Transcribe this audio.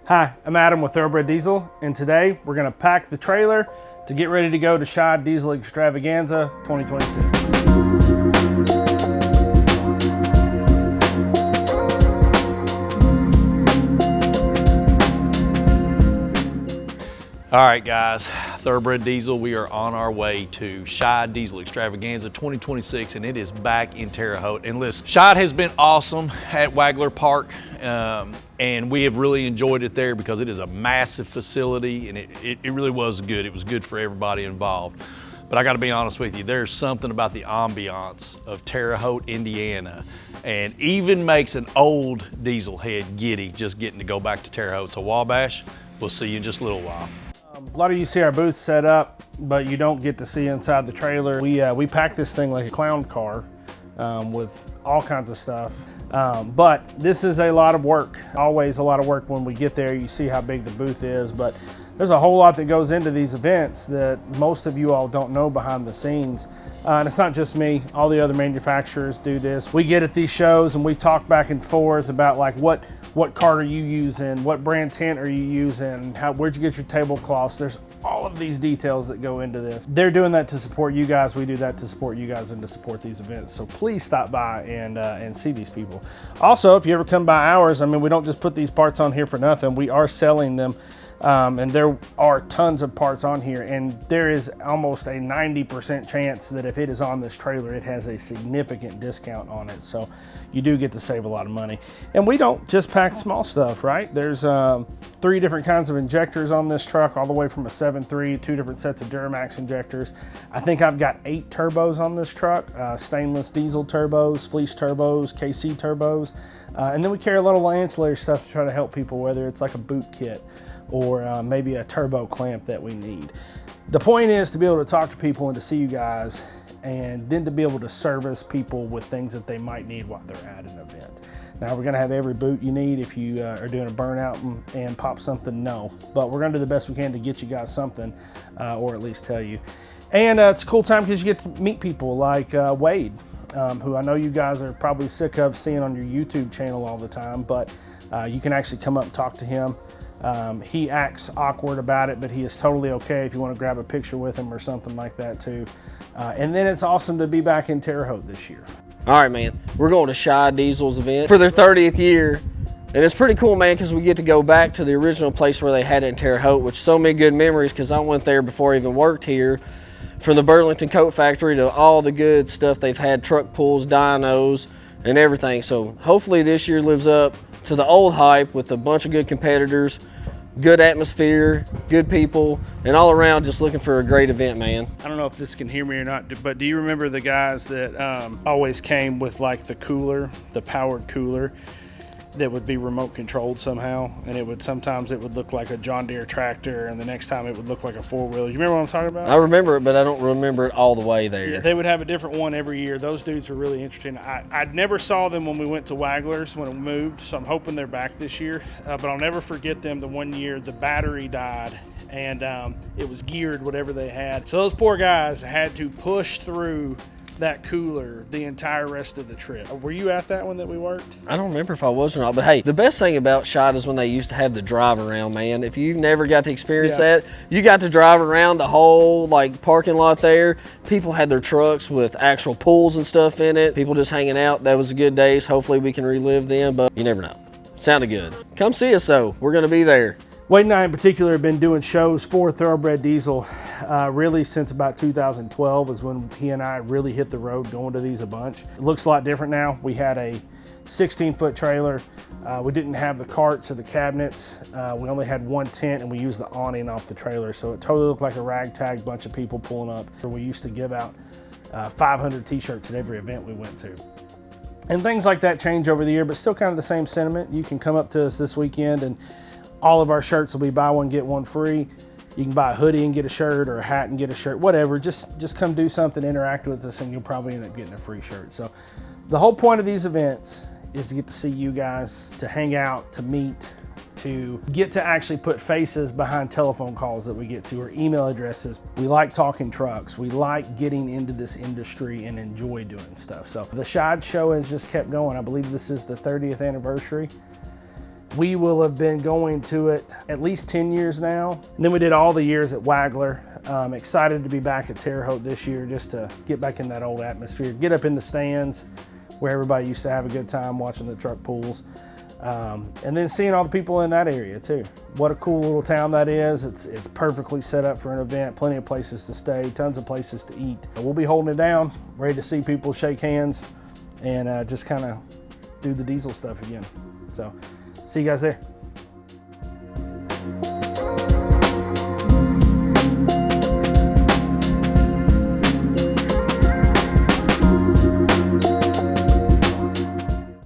Hi, I'm Adam with Thoroughbred Diesel, and today we're going to pack the trailer to get ready to go to Scheid Diesel Extravaganza 2026. All right, guys, Thoroughbred Diesel, we are on our way to Scheid Diesel Extravaganza 2026, and it is back in Terre Haute. And listen, Scheid has been awesome at Wagler Park, and we have really enjoyed it there because it is a massive facility, and it really was good. It was good for everybody involved. But I gotta be honest with you, there's something about the ambiance of Terre Haute, Indiana, and even makes an old diesel head giddy just getting to go back to Terre Haute. So Wabash, we'll see you in just a little while. A lot of you see our booth set up, but you don't get to see inside the trailer. We pack this thing like a clown car with all kinds of stuff. But this is a lot of work, always a lot of work when we get there. You see how big the booth is, but there's a whole lot that goes into these events that most of you all don't know behind the scenes. And it's not just me, all the other manufacturers do this. We get at these shows and we talk back and forth about like what cart are you using, what brand tent are you using, where'd you get your tablecloths. There's all of these details that go into this. They're doing that to support you guys. We do that to support you guys and to support these events. So please stop by and see these people. Also, if you ever come by ours, I mean, we don't just put these parts on here for nothing. We are selling them. And there are tons of parts on here, and there is almost a 90% chance that if it is on this trailer, it has a significant discount on it. So you do get to save a lot of money. And we don't just pack small stuff, right? There's 3 different kinds of injectors on this truck, all the way from a 7.3, 2 different sets of Duramax injectors. I think I've got 8 turbos on this truck, stainless diesel turbos, fleece turbos, KC turbos. And then we carry a little ancillary stuff to try to help people, whether it's like a boot kit or maybe a turbo clamp that we need. The point is to be able to talk to people and to see you guys, and then to be able to service people with things that they might need while they're at an event. Now, we're gonna have every boot you need. If you are doing a burnout and pop something, no. But we're gonna do the best we can to get you guys something, or at least tell you. And it's a cool time because you get to meet people like Wade, who I know you guys are probably sick of seeing on your YouTube channel all the time, but you can actually come up and talk to him. He acts awkward about it, but he is totally okay if you want to grab a picture with him or something like that too. And then it's awesome to be back in Terre Haute this year. All right, man, we're going to Scheid Diesel's event for their 30th year. And it's pretty cool, man, because we get to go back to the original place where they had it in Terre Haute, which so many good memories because I went there before I even worked here. From the Burlington Coat Factory to all the good stuff they've had, truck pulls, dynos, and everything. So hopefully this year lives up to the old hype with a bunch of good competitors, good atmosphere, good people, and all around just looking for a great event, man. I don't know if this can hear me or not, but do you remember the guys that always came with like the cooler, the powered cooler that would be remote controlled somehow, and sometimes it would look like a John Deere tractor, and the next time it would look like a 4-wheeler. You remember what I'm talking about? I remember it, but I don't remember it all the way there. Yeah, they would have a different one every year. Those dudes are really interesting. I never saw them when we went to Wagler's when it moved, so I'm hoping they're back this year. But I'll never forget them the one year the battery died, and it was geared, whatever they had. So those poor guys had to push through that cooler the entire rest of the trip. Were you at that one that we worked? I don't remember if I was or not, but hey, the best thing about Scheid is when they used to have the drive around, man. If you've never got to experience that, you got to drive around the whole like parking lot there. People had their trucks with actual pools and stuff in it. People just hanging out. That was good days. Hopefully we can relive them, but you never know. Sounded good. Come see us though. We're gonna be there. Wade and I in particular have been doing shows for Thoroughbred Diesel really since about 2012 is when he and I really hit the road going to these a bunch. It looks a lot different now. We had a 16-foot trailer. We didn't have the carts or the cabinets. We only had one tent and we used the awning off the trailer. So it totally looked like a ragtag bunch of people pulling up. We used to give out 500 t-shirts at every event we went to. And things like that change over the year, but still kind of the same sentiment. You can come up to us this weekend and all of our shirts will be buy one, get one free. You can buy a hoodie and get a shirt, or a hat and get a shirt, whatever. Just come do something, interact with us, and you'll probably end up getting a free shirt. So the whole point of these events is to get to see you guys, to hang out, to meet, to get to actually put faces behind telephone calls that we get to, or email addresses. We like talking trucks. We like getting into this industry and enjoy doing stuff. So the Scheid show has just kept going. I believe this is the 30th anniversary. We will have been going to it at least 10 years now. And then we did all the years at Wagler. Excited to be back at Terre Haute this year, just to get back in that old atmosphere, get up in the stands where everybody used to have a good time watching the truck pulls. And then seeing all the people in that area too. What a cool little town that is. It's perfectly set up for an event, plenty of places to stay, tons of places to eat. We'll be holding it down, ready to see people shake hands and just kind of do the diesel stuff again. So see you guys there.